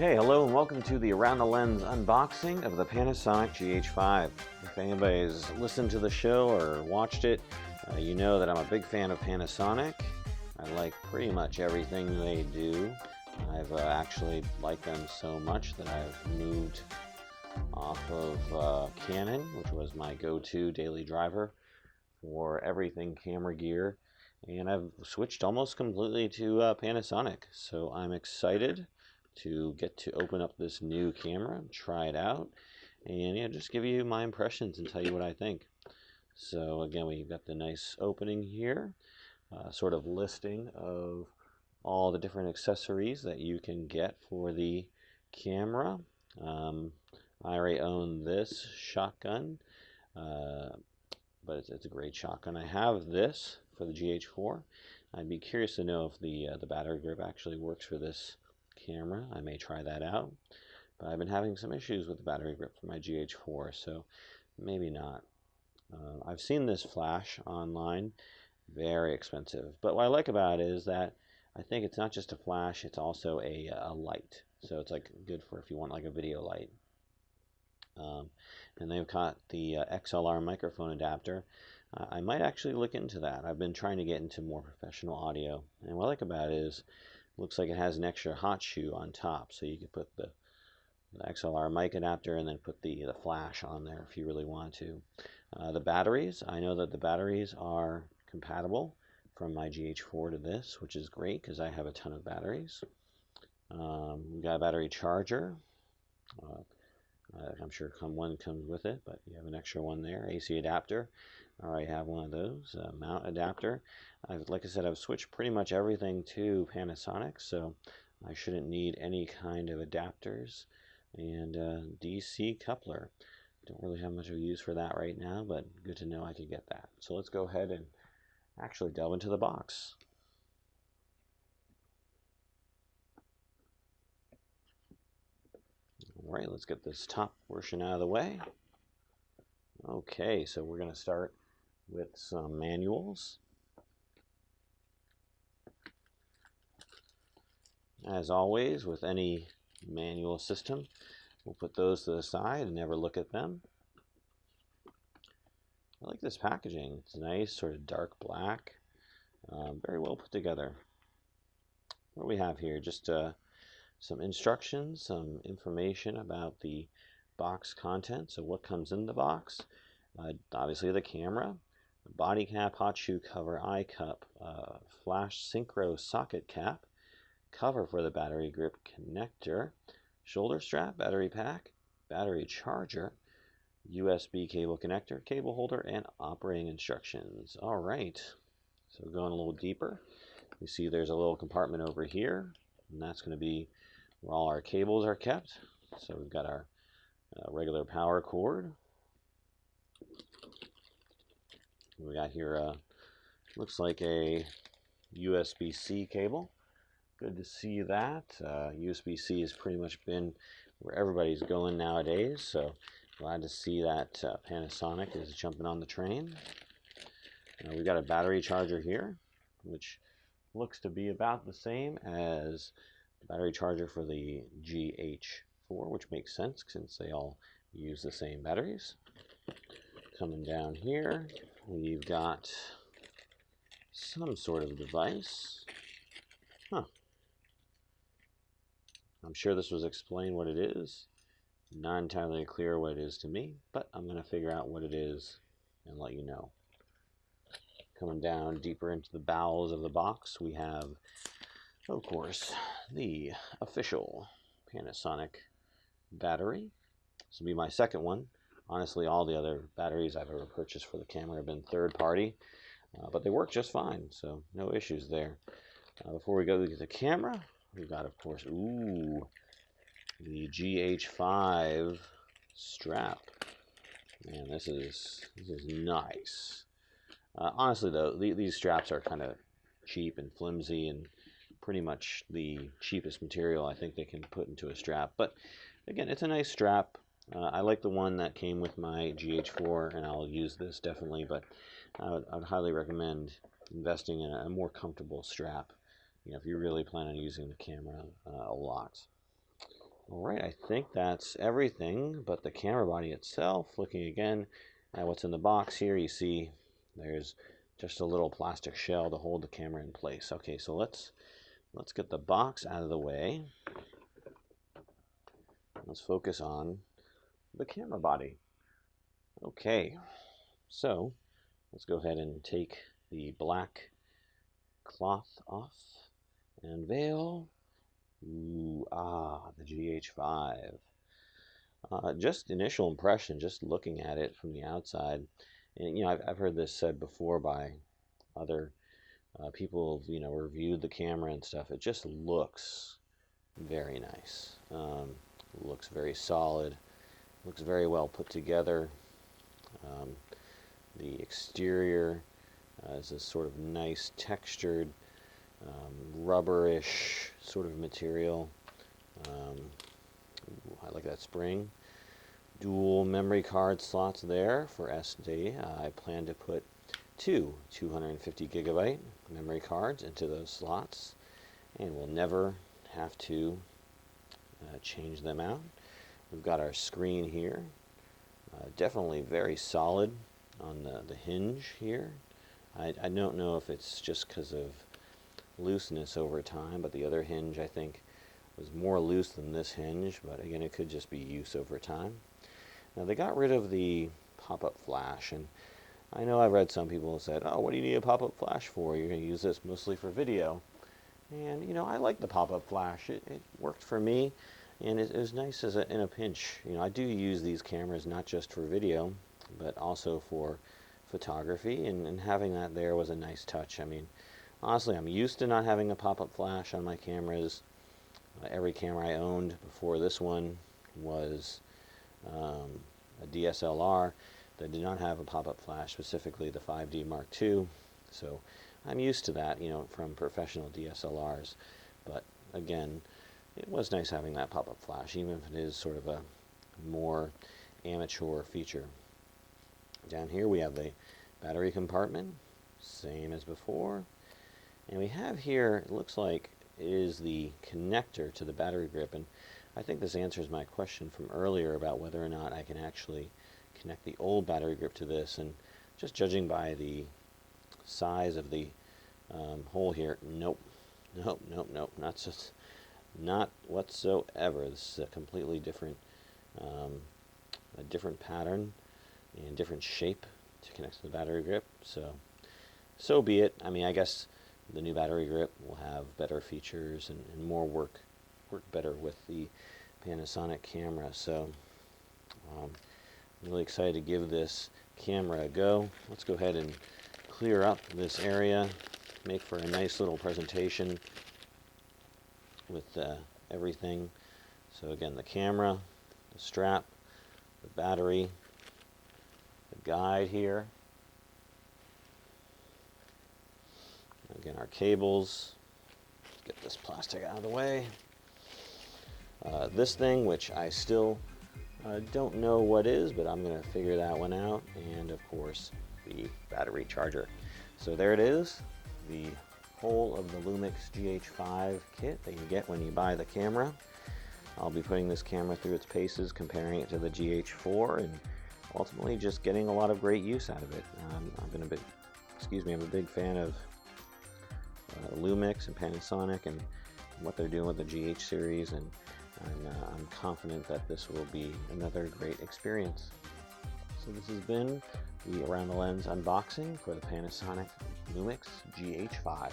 Okay, hello and welcome to the Around the Lens unboxing of the Panasonic GH5. If anybody's listened to the show or watched it, you know that I'm a big fan of Panasonic. I like pretty much everything they do. I've actually liked them so much that I've moved off of Canon, which was my go-to daily driver for everything camera gear, and I've switched almost completely to Panasonic. So I'm excited to get to open up this new camera, try it out, and just give you my impressions and tell you what I think. So again, we've got the nice opening here, sort of listing of all the different accessories that you can get for the camera. I already own this shotgun, but it's a great shotgun. I have this for the GH4. I'd be curious to know if the battery grip actually works for this camera. I may try that out, but I've been having some issues with the battery grip for my GH4, so maybe not. I've seen this flash online, very expensive, but what I like about it is that I think it's not just a flash, it's also a light, so it's like good for if you want like a video light. And they've got the XLR microphone adapter. I might actually look into that. I've been trying to get into more professional audio, and what I like about it is looks like it has an extra hot shoe on top, so you could put the XLR mic adapter and then put the flash on there if you really want to. The batteries, I know that the batteries are compatible from my GH4 to this, which is great because I have a ton of batteries. We got a battery charger. I'm sure one comes with it, but you have an extra one there. AC adapter. I already have one of those. Mount adapter. Like I said, I've switched pretty much everything to Panasonic, so I shouldn't need any kind of adapters. And DC coupler. Don't really have much of a use for that right now, but good to know I could get that. So let's go ahead and actually delve into the box. Alright, let's get this top portion out of the way. Okay, so we're going to start with some manuals. As always, with any manual system, we'll put those to the side and never look at them. I like this packaging. It's nice, sort of dark black, very well put together. What do we have here? Just some instructions, some information about the box content, so what comes in the box. Obviously the camera, the body cap, hot shoe cover, eye cup, flash synchro socket cap, cover for the battery grip connector, shoulder strap, battery pack, battery charger, USB cable connector, cable holder, and operating instructions. All right, so going a little deeper, you see there's a little compartment over here, and that's going to be where all our cables are kept. So we've got our regular power cord. We got here, looks like a USB-C cable. Good to see that. USB-C has pretty much been where everybody's going nowadays, so glad to see that Panasonic is jumping on the train. We've got a battery charger here, which looks to be about the same as the battery charger for the GH4, which makes sense since they all use the same batteries. Coming down here, we've got some sort of device. I'm sure this was explained what it is. Not entirely clear what it is to me, but I'm going to figure out what it is and let you know. Coming down deeper into the bowels of the box, we have, of course, the official Panasonic battery. This will be my second one. Honestly, all the other batteries I've ever purchased for the camera have been third party, but they work just fine, so no issues there. Before we go to the camera, we've got, of course, the GH5 strap. Man, this is nice. Honestly, though, these straps are kind of cheap and flimsy and pretty much the cheapest material I think they can put into a strap. But again, it's a nice strap. I like the one that came with my GH4, and I'll use this definitely, but I would highly recommend investing in a more comfortable strap, if you really plan on using the camera a lot. All right, I think that's everything but the camera body itself. Looking again at what's in the box here, you see there's just a little plastic shell to hold the camera in place. Okay, so let's get the box out of the way. Let's focus on the camera body. Okay, so let's go ahead and take the black cloth off and unveil. Ooh, the GH5. Just initial impression, just looking at it from the outside, and I've heard this said before by other people who've reviewed the camera and stuff. It just looks very nice. Looks very solid. Looks very well put together. The exterior is this sort of nice textured rubberish sort of material. I like that spring. Dual memory card slots there for SD. I plan to put two 250 gigabyte memory cards into those slots, and we'll never have to change them out. We've got our screen here. Definitely very solid on the hinge here. I don't know if it's just because of looseness over time, but the other hinge I think was more loose than this hinge, but again, it could just be use over time. Now, they got rid of the pop-up flash, and I know I've read some people who said, oh, what do you need a pop-up flash for? You're going to use this mostly for video. And, I like the pop-up flash. It worked for me, and it was nice in a pinch. I do use these cameras not just for video, but also for photography, and having that there was a nice touch. I mean, honestly, I'm used to not having a pop-up flash on my cameras. Every camera I owned before this one was a DSLR that did not have a pop-up flash, specifically the 5D Mark II. So I'm used to that, from professional DSLRs. But again, it was nice having that pop-up flash, even if it is sort of a more amateur feature. Down here we have the battery compartment, same as before. And we have here, it looks like it is the connector to the battery grip, and I think this answers my question from earlier about whether or not I can actually connect the old battery grip to this, and just judging by the size of the hole here, nope, not whatsoever. This is a completely different pattern and different shape to connect to the battery grip, so be it. I mean, I guess the new battery grip will have better features and more work better with the Panasonic camera. So I'm really excited to give this camera a go. Let's go ahead and clear up this area, make for a nice little presentation with everything. So again, the camera, the strap, the battery, the guide here. Again, our cables. Let's get this plastic out of the way. This thing, which I still don't know what is, but I'm going to figure that one out. And of course, the battery charger. So there it is, the whole of the Lumix GH5 kit that you get when you buy the camera. I'll be putting this camera through its paces, comparing it to the GH4, and ultimately just getting a lot of great use out of it. I'm a big fan of Lumix and Panasonic and what they're doing with the GH series, and I'm confident that this will be another great experience. So this has been the Around the Lens unboxing for the Panasonic Lumix GH5.